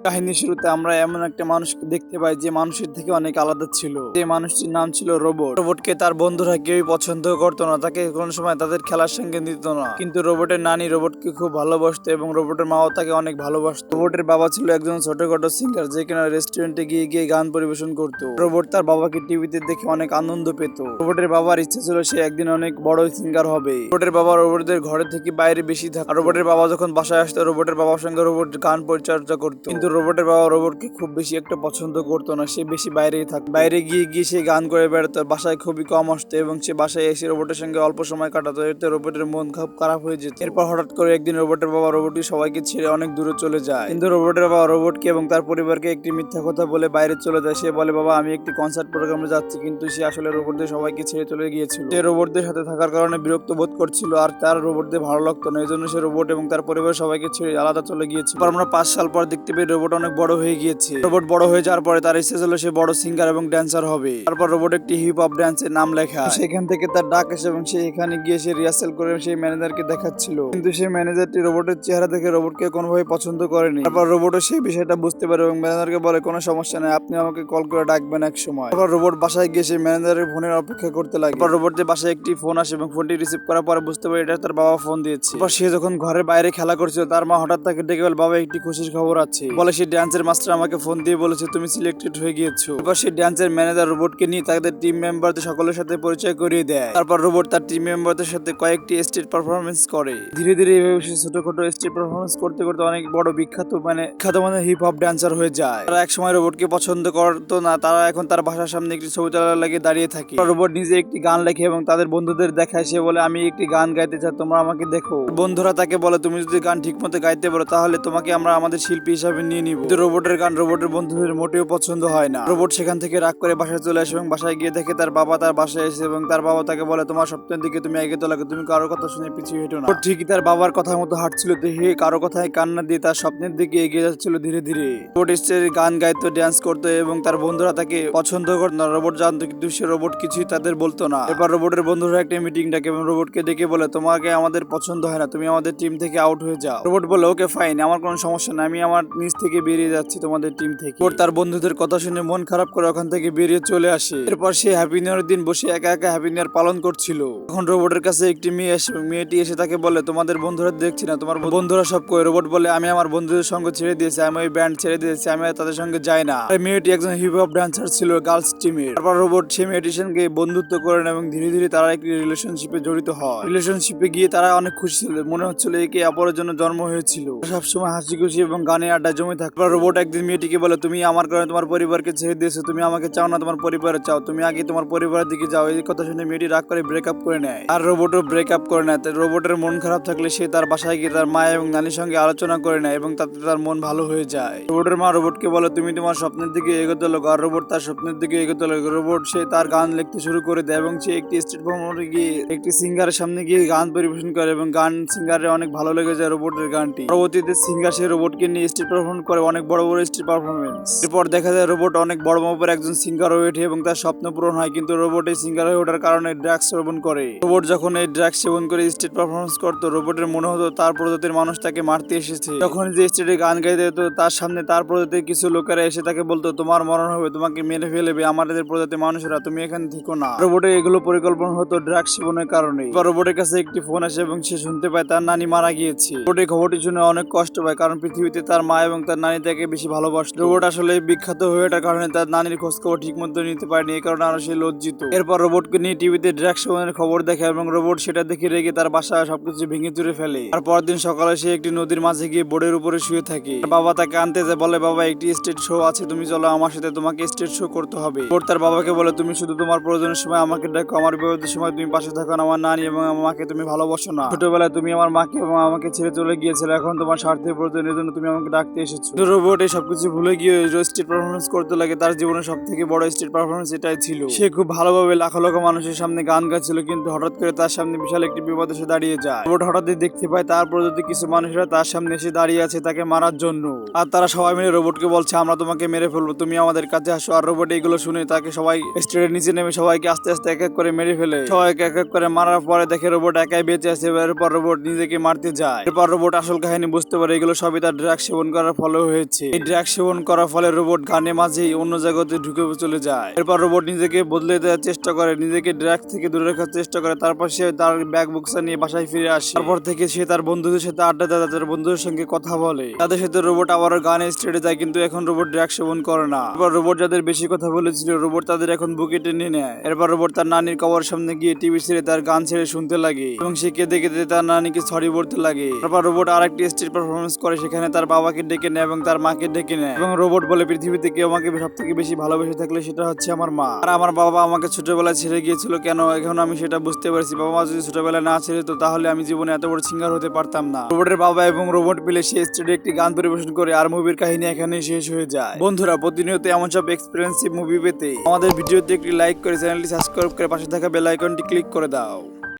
কাহিনীর শুরুতে আমরা এমন একটা মানুষকে দেখতে পাই যে মানুষের থেকে অনেক আলাদা ছিল। যে মানুষটির নাম ছিল রোবট। রোবটকে তার বন্ধুরা কেউই পছন্দ করতো না, তাকে কোনো সময় তাদের খেলার সঙ্গে নিত না। কিন্তু রোবটের নানি রোবটকে খুব ভালোবাসতো এবং রোবটের মাও তাকে অনেক ভালোবাসতো। রোবটের বাবা ছিল একজন ছোটখাটো সিঙ্গার, যে কিনা রেস্টুরেন্টে গিয়ে গিয়ে গান পরিবেশন করতো। রোবট তার বাবাকে টিভিতে দেখে অনেক আনন্দ পেত। রোবটের বাবার ইচ্ছা ছিল সে একদিন অনেক বড় সিঙ্গার হবে। রোবটের বাবা রোবটদের ঘরে থেকে বাইরে বেশি থাকতো। রোবটের বাবা যখন বাসায় আসতো, রোবটের বাবার সঙ্গে রোবট গান পরিচর্যা করতো। কিন্তু রোবটের বাবা রোবটকে খুব বেশি একটা পছন্দ করতো না, সে বেশি বাইরেই থাকতো। বাইরে গিয়ে গিয়ে সে গান করে বেড়াতো, বাসায় খুবই কম আসতো এবং সে বাসায় এসে রোবটের সঙ্গে অল্প সময় কাটাতো। এতে রোবটের মন খুব খারাপ হয়ে যেত। এরপর হঠাৎ করে একদিন রোবটের বাবা রোবটকে সবাইকে ছেড়ে অনেক দূরে চলে যায়। কিন্তু রোবটের বাবা রোবটকে এবং তার পরিবারকে একটি মিথ্যা কথা বলে বাইরে চলে যায়। সে বলে, বাবা আমি একটি কনসার্ট প্রোগ্রামে যাচ্ছি, কিন্তু সে আসলে রোবটদের সবাইকে ছেড়ে চলে গিয়েছিল। সে রোবটদের সাথে থাকার কারণে বিরক্ত বোধ করছিল আর তার রোবটদের ভালো লাগতো না, এই জন্য সে রোবট এবং তার পরিবার সবাইকে ছেড়ে আলাদা চলে গিয়েছিল। আমরা 5 সাল পর দেখতে পাই রোবট অনেক বড় হয়ে গিয়েছে। রোবট বড় হয়ে যাওয়ার পরে তার ইচ্ছে ছিল সে বড় সিঙ্গার এবং ড্যান্সার হবে। তারপর রোবট একটি হিপ হপ ড্যান্সের নাম লেখা, সেখান থেকে তার ডাক আসে এবং সে এখানে গিয়ে সে রিহার্সাল করে সেই ম্যানেজারকে দেখাচ্ছিল। কিন্তু সেই ম্যানেজারটি রোবটের চেহারা দেখে রোবটকে কোনোভাবে পছন্দ করেনি। তারপর রোবটও সেই বিষয়টা বুঝতে পারে এবং ম্যানেজারকে বলে, কোনো সমস্যা নেই, আপনি আমাকে কল করে ডাকবেন এক সময়। তারপর রোবট বাসায় গিয়ে সেই ম্যানেজারের ফোনের অপেক্ষা করতে লাগে। তারপর রোবটের বাসায় একটি ফোন আসে এবং ফোনটি রিসিভ করার পরে বুঝতে পারে এটা তার বাবা ফোন দিয়েছে। তারপর সে যখন ঘরের বাইরে খেলা করছিল, তার মা হঠাৎ তাকে ডেকে বলে, বাবা একটি খুশির খবর আছে। বলে সেই ড্যান্সের মাস্টার আমাকে ফোন দিয়ে বলেছে তুমি সিলেক্টেড হয়ে গিয়েছো। তারপর সেই ড্যান্সের ম্যানেজার রোবটকে নিয়ে তাদের টিম মেম্বারদের সকলের সাথে পরিচয় করিয়ে দেয়। তারপর রোবট তার টিম মেম্বারদের সাথে কয়েকটি স্টেজ পারফরমেন্স করে। ধীরে ধীরে এভাবে সে ছোটখাটো স্টেজ পারফরমেন্স করতে করতে অনেক বড় বিখ্যাত মানে হিপ হপ ড্যান্সার হয়ে যায়। তারা এক সময় রোবটকে পছন্দ করতো না, তারা এখন তার বাসার সামনে একটি ছবি তোলার লাগে দাঁড়িয়ে থাকে। রোবট নিজে একটি গান লেখে এবং তাদের বন্ধুদের দেখায়। সে বলে, আমি একটি গান গাইতে চাই, তোমরা আমাকে দেখো। বন্ধুরা তাকে বলে, তুমি যদি গান ঠিক মতো গাইতে পারো তাহলে তোমাকে আমরা আমাদের শিল্পী হিসাবে নিয়ে নিব। কিন্তু রোবটের গান রোবটের বন্ধুদের মোটেও পছন্দ হয় না। রোবট সেখান থেকে রাগ করে বাসায় চলে আসে এবং বাসায় গিয়ে দেখে তার বাবা তার বাসায় এসে এবং তার বাবা তাকে বলে, তোমার স্বপ্নের দিকে তুমি এগিয়ে লাগে, তুমি কারো কথা শুনে পিছিয়ে হেঁটো না। ঠিকই তার বাবার কথা মতো হাঁটছিল, দেখে কারো কথায় কান্না দিয়ে তার স্বপ্নের দিকে এগিয়ে যাচ্ছিল ধীরে ধীরে। রোবট স্টেজে গান গাইতো, ড্যান্স করতো এবং তার বন্ধুরা তাকে পছন্দ করতো না। রোবট জানতো, কিন্তু সে রোবট কিছুই তাদের বলতো না। এবার রোবটের বন্ধুরা একটা মিটিং ডাকে এবং রোবটকে ডেকে বলে, তোমাকে আমাদের পছন্দ হয় না, তুমি আমাদের টিম থেকে আউট হয়ে যাও। রোবট বলে, ওকে ফাইন, আমার কোনো সমস্যা নাই, আমি আমার নিজ থেকে বেরিয়ে যাচ্ছি তোমাদের টিম থেকে। রোবট তার বন্ধুদের কথা শুনে মন খারাপ করে ওখান থেকে বেরিয়ে চলে আসে। এরপর সে হ্যাপি নিউ ইয়ার দিন বসে একা একা হ্যাপি নিউ ইয়ার পালন করছিল। তখন রোবটের কাছে একটি মেয়ে আসে, মেয়েটি এসে তাকে বলে, তোমাদের বন্ধুরা দেখছি না, তোমার বন্ধুরা সব কই? রোবট বলে, আমি আমার বন্ধুদের সঙ্গ ছেড়ে দিয়েছি, আমি ওই ব্যান্ড ছেড়ে দিয়েছি, আমি আর তাদের সঙ্গে যাই না। মেয়েটি একজন হিপ হপ ডান্সার ছিল গার্লস টিমের। তারপর রোবট সে মেয়েটির সঙ্গে বন্ধুত্ব করেন এবং ধীরে ধীরে তারা একটি রিলেশনশিপে জড়িত হয়। রিলেশনশিপে গিয়ে তারা অনেক খুশি ছিল, মনে হচ্ছিল একে অপরের জন্য জন্ম হয়েছিল। সবসময় হাসি খুশি এবং গানে আড্ডা জমে থাকবে। রোবট একদিন মেয়েটিকে বলে, তুমি আমার কারণে তোমার পরিবারকে ছেড়ে দিয়েছো, তুমি আমাকে চাও না, তোমার পরিবারে চাও, তুমি আগে তোমার পরিবারের দিকে যাও। এই কথা শুনে মেয়েটি রাগ করে ব্রেকআপ করে নেয় আর রোবটও ব্রেকআপ করে নেয়। রোবটের মন খারাপ থাকলে সে তার বাসায় গিয়ে তার মা এবং নানির সঙ্গে আলোচনা করে নেয় এবং তাতে তার মন ভালো হয়ে যায়। রোবটের মা রোবটকে বলে, তুমি তোমার স্বপ্নের দিকে এগোতে লাগো। আর রোবট তার স্বপ্নের দিকে এগোতে লাগে। রোবট সে তার গান লিখতে শুরু করে দেয় এবং সে একটি স্টেজ পারফরম্যান্সে গিয়ে একটি সিঙ্গারের সামনে গিয়ে গান পরিবেশন করে এবং গান সিঙ্গারের অনেক ভালো লেগে যায় রোবটের গানটি। পরবর্তীতে সিঙ্গার সে রোবটকে নিয়ে স্টেজ পারফরম্যান্স করে অনেক বড় বড় স্টেজ পারফরম্যান্স। এরপর দেখা যায় রোবট অনেক বড় মাপের একজন সিঙ্গার হয়ে ওঠে এবং তার স্বপ্ন পূরণ হয়। কিন্তু রোবট এই সিঙ্গার হয়ে ওঠার কারণে ড্রাগস সেবন করে। রোবট যখন এই ড্রাগস সেবন করে স্টেজ পারফরম্যান্স করতো, রোবটের মনে হতো তার প্রজাতির মানুষ তাকে মারতে এসেছে। যখন যে স্টেজে গান গাইতে হতো, তার সামনে তার প্রজাতির কিছু লোকেরা এসে তাকে বলতো, তোমার মরণ হবে, তোমাকে মেরে ফেলবে আমাদের প্রজাতির মানুষেরা, তুমি এখানে থেকো না। রোবটের এগুলো পরিকল্পনা হতো ড্রাগস সেবনের কারণে। রোবটের কাছে একটি ফোন আসে এবং সে শুনতে পায় তার নানি মারা গিয়েছে। রোবট এই খবরটি শুনে অনেক কষ্ট পায়, কারণ পৃথিবীতে তার মা এবং তার নানি তাকে বেশি ভালোবাসত। রোবট আসলে বিখ্যাত হয়ে ওঠার কারণে তার নানির খোঁজ খবর ঠিক মতো নিতে পারেনি, এই কারণে আরো সে লজ্জিত। এরপর রোবটকে নিয়ে টিভিতে ড্রাগস সেবনের খবর দেখে এবং রোবট সেটা দেখে রেগে তার বাসায় সবকিছু ভেঙে চুরে ফেলে। আর পরদিন সকালে সে একটি নদীর মাঝে গিয়ে বোর্ডের উপরে শুয়ে থাকে। বাবা তাকে আনতে যায়, বলে, বাবা একটি স্টেজ শো আছে, তুমি চলো আমার সাথে, তোমাকে স্টেজ শো করতে হবে। রোবট তার বাবাকে বলে, তুমি শুধু তোমার প্রয়োজনের সময় আমাকে ডাকো, আমার বিপদের সময় তুমি পাশে থাকো না, আমার নানি এবং আমার মাকে তুমি ভালোবাসো না। ছোটবেলায় তুমি আমার মাকে এবং আমাকে ছেড়ে চলে গিয়েছিলে, এখন তোমার স্বার্থের প্রয়োজনের জন্য তুমি আমাকে ডাকতে এসেছো। রোবট এই সবকিছু ভুলে গিয়ে স্টেজ পারফরমেন্স করতে লাগে। তার জীবনের সব থেকে বড় স্টেজ পারফরমেন্স এটাই ছিল। সে খুব ভালোভাবে লাখ লাখ মানুষের সামনে গান গাচ্ছিল, কিন্তু হঠাৎ করে তার সামনে বিশাল একটি বিপদ এসে দাঁড়িয়ে যায়। রোবট হঠাৎই দেখতে পায় তার প্রজাতির কিছু মানুষরা তার সামনে এসে দাঁড়িয়ে আছে তাকে মারার জন্য। আর তারা সবাই মিলে রোবটকে বলছে, আমরা তোমাকে মেরে ফেলবো, তুমি আমাদের কাছে আসো। আর রোবট এগুলো শুনে তাকে সবাই স্টেজের নিচে নেমে সবাইকে আস্তে আস্তে এক এক করে মেরে ফেলে। সবাইকে এক এক করে মারার পরে দেখে রোবট একাই বেঁচে আছে। এরপর রোবট নিজেকে মারতে যায়। এরপর রোবট আসল কাহিনী বুঝতে পারে এগুলো সবই তার ড্রাগস সেবন করার ফলে ভালো হয়েছে। এই ড্রাগ সেবন করার ফলে রোবট গানে মাঝেই অন্য জগতে ঢুকে চলে যায়। এরপর রোবট নিজেকে বদলে দেওয়ার চেষ্টা করে, নিজেকে ড্রাগ থেকে দূরে রাখার চেষ্টা করে। তারপর সে তার ব্যাগ বুকসা নিয়ে বাসায় ফিরে আসে। তারপর থেকে সে তার বন্ধুদের সাথে আড্ডা দেয়, তাদের বন্ধুদের সঙ্গে কথা বলে। তাদের সাথে রোবট আবারও গানে স্টেটে যায়, কিন্তু এখন রোবট ড্রাগ সেবন করে না। এরপর রোবট যাদের বেশি কথা বলেছিল, রোবট তাদের এখন বুকে টেনে নেয়। এরপর রোবট তার নানির কবর সামনে গিয়ে টিভি ছেড়ে তার গান ছেড়ে শুনতে লাগে এবং সে কেঁদে কেঁদে তার নানিকে সরি বলতে লাগে। তারপর রোবট আরেকটি স্টেজ পারফরমেন্স করে, সেখানে তার বাবাকে ডেকে নেয় এবং তার মাকে ডেকে নেয় এবং রোবট বলে, পৃথিবীতে কেউ আমাকে সব থেকে বেশি ভালোবেসে থাকলে সেটা হচ্ছে আমার মা। আর আমার বাবা আমাকে ছোটবেলায় ছেড়ে গিয়েছিল কেন, এখন আমি সেটা বুঝতে পারছি। বাবা যদি ছোটবেলায় না ছেড়ে তো তাহলে আমি জীবনে এত বড় সিঙ্গার হতে পারতাম না। রোবটের বাবা এবং রোবট মিলে সেই স্টেজে একটি গান পরিবেশন করে, আর মুভির কাহিনী এখানেই শেষ হয়ে যায়। বন্ধুরা, প্রতিনিয়ত এমন সব এক্সপেরিয়েন্সিভ মুভি পেতে আমাদের ভিডিওতে একটি লাইক করে চ্যানেলটি সাবস্ক্রাইব করে পাশে থাকা বেল আইকনটি ক্লিক করে দাও।